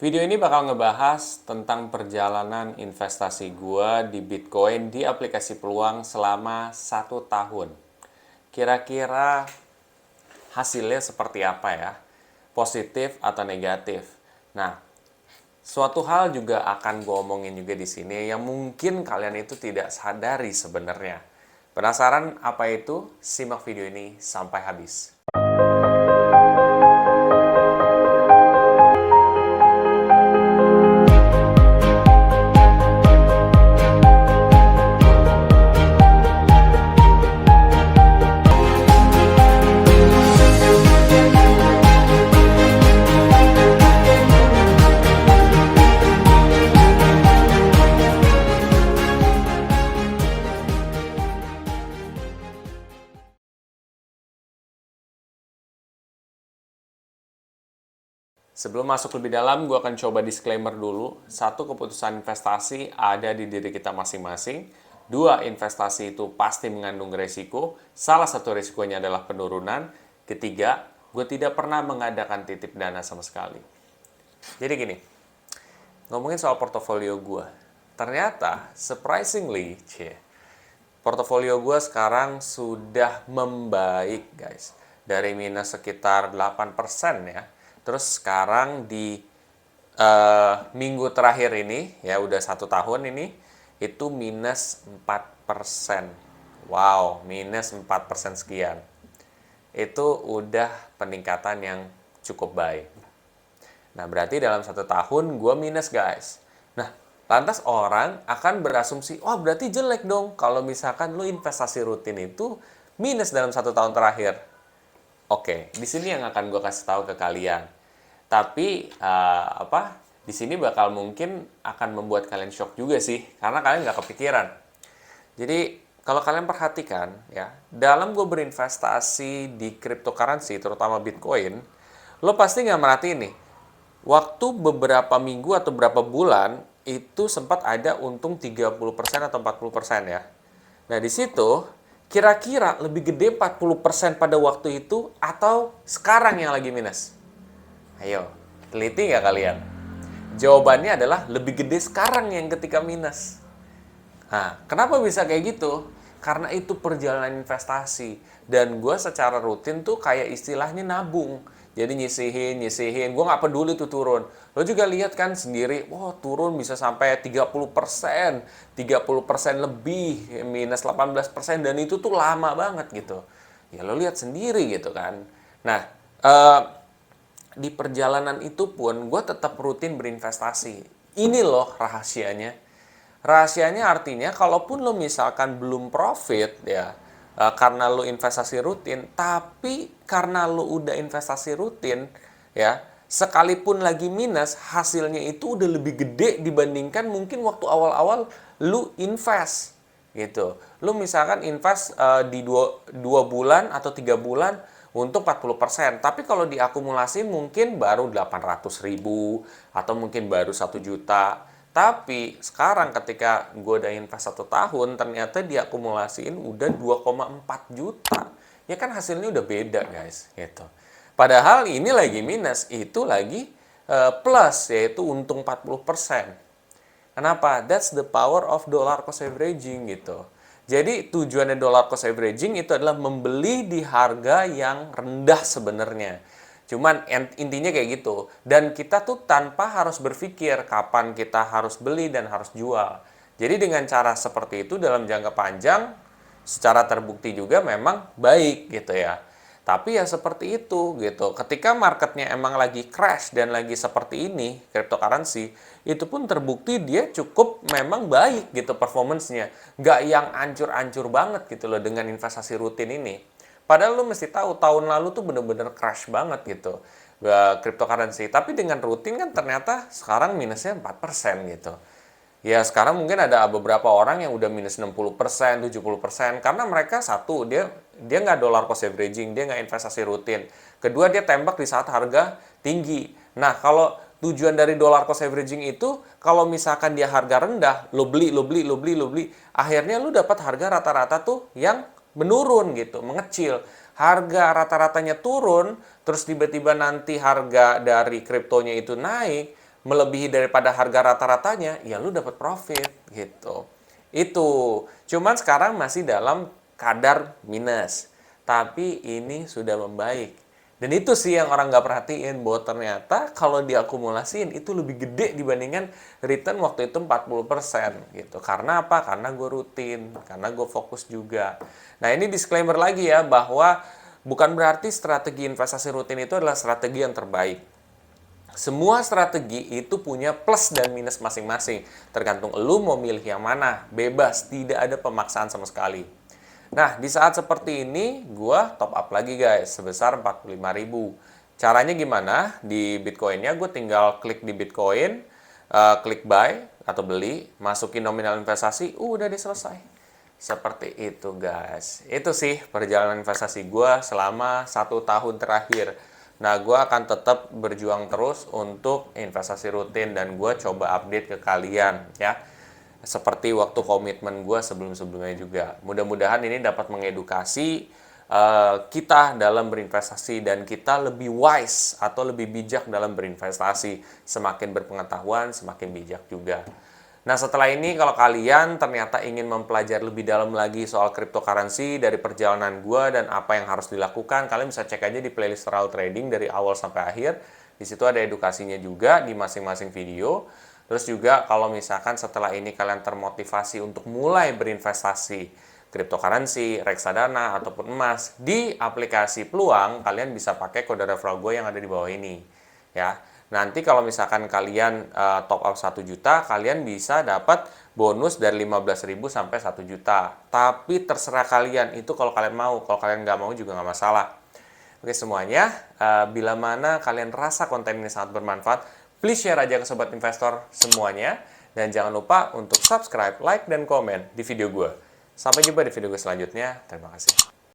Video ini bakal ngebahas tentang perjalanan investasi gua di Bitcoin di aplikasi peluang selama 1 tahun. Kira-kira hasilnya seperti apa ya? Positif atau negatif? Nah, suatu hal juga akan gue omongin juga di sini yang mungkin kalian itu tidak sadari sebenarnya. Penasaran apa itu? Simak video ini sampai habis. Sebelum masuk lebih dalam, gue akan coba disclaimer dulu. Satu, keputusan investasi ada di diri kita masing-masing. Dua, investasi itu pasti mengandung resiko. Salah satu resikonya adalah penurunan. Ketiga, gue tidak pernah mengadakan titip dana sama sekali. Jadi gini, ngomongin soal portofolio gue. Ternyata, surprisingly, portofolio gue sekarang sudah membaik, guys. Dari minus sekitar 8% ya. Terus sekarang di minggu terakhir ini, ya udah 1 tahun ini, itu minus 4%. Wow, minus 4% sekian. Itu udah peningkatan yang cukup baik. Nah, berarti dalam 1 tahun gue minus, guys. Nah, lantas orang akan berasumsi, oh berarti jelek dong kalau misalkan lu investasi rutin itu minus dalam 1 tahun terakhir. Oke, di sini yang akan gue kasih tahu ke kalian. Tapi di sini bakal mungkin akan membuat kalian shock juga sih, karena kalian nggak kepikiran. Jadi kalau kalian perhatikan ya, dalam gue berinvestasi di cryptocurrency, terutama Bitcoin, lo pasti nggak merhatiin nih. Waktu beberapa minggu atau beberapa bulan itu sempat ada untung 30% atau 40% ya. Nah, di situ kira-kira lebih gede 40% pada waktu itu atau sekarang yang lagi minus? Ayo, teliti nggak kalian? Jawabannya adalah lebih gede sekarang yang ketika minus. Nah, kenapa bisa kayak gitu? Karena itu perjalanan investasi. Dan gue secara rutin tuh kayak istilahnya nabung. Jadi nyisihin. Gue nggak peduli tuh turun. Lo juga lihat kan sendiri, wah turun bisa sampai 30%, 30% lebih, minus 18%. Dan itu tuh lama banget gitu. Ya lo lihat sendiri gitu kan. Nah, di perjalanan itu pun gue tetap rutin berinvestasi. Ini loh rahasianya. Rahasianya artinya kalaupun lo misalkan belum profit ya, karena lo investasi rutin, tapi karena lo udah investasi rutin ya, sekalipun lagi minus, hasilnya itu udah lebih gede dibandingkan mungkin waktu awal-awal lo invest gitu. Lo misalkan invest di 2 bulan atau 3 bulan untuk 40%. Tapi kalau diakumulasi mungkin baru 800.000 atau mungkin baru 1 juta. Tapi sekarang ketika gue udah invest 1 tahun, ternyata diakumulasiin udah 2,4 juta. Ya kan hasilnya udah beda, guys. Gitu. Padahal ini lagi minus, itu lagi plus, yaitu untung 40%. Kenapa? That's the power of dollar cost averaging gitu. Jadi tujuannya dollar cost averaging itu adalah membeli di harga yang rendah sebenarnya. Cuman intinya kayak gitu. Dan kita tuh tanpa harus berpikir kapan kita harus beli dan harus jual. Jadi dengan cara seperti itu dalam jangka panjang secara terbukti juga memang baik gitu ya. Tapi ya seperti itu gitu. Ketika marketnya emang lagi crash dan lagi seperti ini, cryptocurrency, itu pun terbukti dia cukup memang baik gitu performance-nya. Nggak yang ancur-ancur banget gitu loh dengan investasi rutin ini. Padahal lu mesti tahu tahun lalu tuh bener-bener crash banget gitu cryptocurrency. Tapi dengan rutin kan ternyata sekarang minusnya 4% gitu. Ya sekarang mungkin ada beberapa orang yang udah minus 60%, 70%. Karena mereka satu, dia nggak dollar cost averaging, dia nggak investasi rutin. Kedua, dia tembak di saat harga tinggi. Nah, kalau tujuan dari dollar cost averaging itu, kalau misalkan dia harga rendah, lo beli. Akhirnya lo dapat harga rata-rata tuh yang menurun gitu, mengecil. Harga rata-ratanya turun, terus tiba-tiba nanti harga dari kriptonya itu naik, melebihi daripada harga rata-ratanya, ya lu dapat profit gitu. Itu. Cuman sekarang masih dalam kadar minus. Tapi ini sudah membaik. Dan itu sih yang orang nggak perhatiin, bahwa ternyata kalau diakumulasiin itu lebih gede dibandingkan return waktu itu 40% gitu. Karena apa? Karena gue rutin, karena gue fokus juga. Nah ini disclaimer lagi ya, bahwa bukan berarti strategi investasi rutin itu adalah strategi yang terbaik. Semua strategi itu punya plus dan minus masing-masing. Tergantung lu mau milih yang mana. Bebas, tidak ada pemaksaan sama sekali. Nah, di saat seperti ini, gua top up lagi guys, sebesar 45.000. Caranya gimana? Di Bitcoin-nya gue tinggal klik di Bitcoin, klik buy atau beli, masukin nominal investasi, udah deh selesai. Seperti itu guys. Itu sih perjalanan investasi gue selama 1 tahun terakhir. Nah, gue akan tetap berjuang terus untuk investasi rutin dan gue coba update ke kalian ya. Seperti waktu komitmen gue sebelum-sebelumnya juga. Mudah-mudahan ini dapat mengedukasi kita dalam berinvestasi dan kita lebih wise atau lebih bijak dalam berinvestasi. Semakin berpengetahuan, semakin bijak juga. Nah, setelah ini kalau kalian ternyata ingin mempelajari lebih dalam lagi soal cryptocurrency dari perjalanan gue dan apa yang harus dilakukan, kalian bisa cek aja di playlist Raw Trading dari awal sampai akhir. Di situ ada edukasinya juga di masing-masing video. Terus juga kalau misalkan setelah ini kalian termotivasi untuk mulai berinvestasi cryptocurrency, reksadana, ataupun emas di aplikasi Peluang, kalian bisa pakai kode referral gue yang ada di bawah ini. Ya, nanti kalau misalkan kalian top up 1 juta, kalian bisa dapat bonus dari 15.000 sampai 1 juta. Tapi terserah kalian, itu kalau kalian mau. Kalau kalian nggak mau juga nggak masalah. Oke semuanya, bila mana kalian rasa konten ini sangat bermanfaat, please share aja ke sobat investor semuanya. Dan jangan lupa untuk subscribe, like, dan komen di video gue. Sampai jumpa di video gue selanjutnya. Terima kasih.